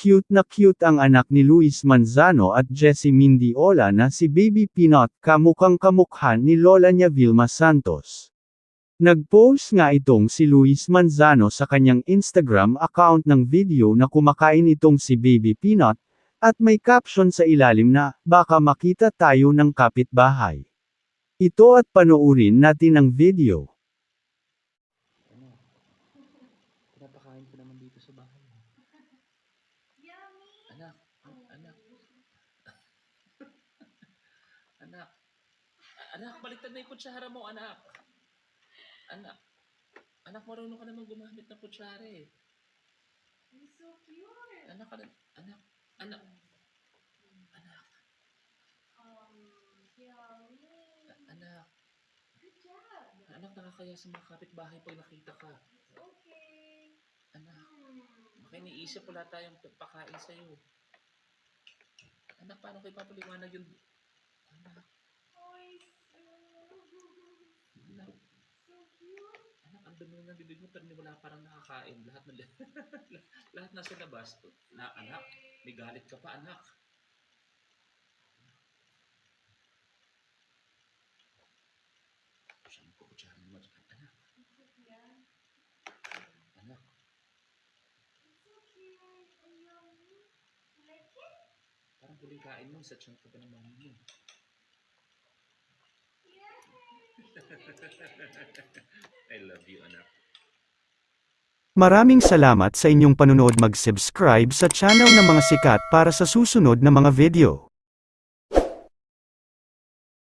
cute ang anak ni Luis Manzano at Jessie Mindiola na si Baby Pinot, kamukhang kamukha ni lola niya Vilma Santos. Nag-post nga itong si Luis Manzano sa kanyang Instagram account ng video na kumakain itong si Baby Pinot, at may caption sa ilalim na, "Baka makita tayo ng kapitbahay." Ito at panoorin natin ang video. Pinapakain ko naman dito sa bahay. Anak, anak. Anak, baliktad na yung kutsara mo, anak. Anak, marunong ka naman gumamit ng kutsara eh. You're so cute. Anak. Yummy. Anak, Good job. nakakaya sa mga kapitbahay pag nakita ka. Okay. Anak, baka iniisip wala tayong pagpakain sa'yo. Anak, paano kayo papaliwanag yun? Anak, Oy, anak, so cute. ang dumi ng bibig mo pero wala parang nakakain. Lahat na sa labas. Anak, may galit ka pa, anak. Saan ko kutsara naman? Anak, Yeah. anak. It's so cute and yummy. You like it? Parang huling kain mo sa tiyan ko pa ng mami mo. Yeah. I love you, anak. Maraming salamat sa inyong panunood. Mag-subscribe sa channel ng mga sikat para sa susunod na mga video.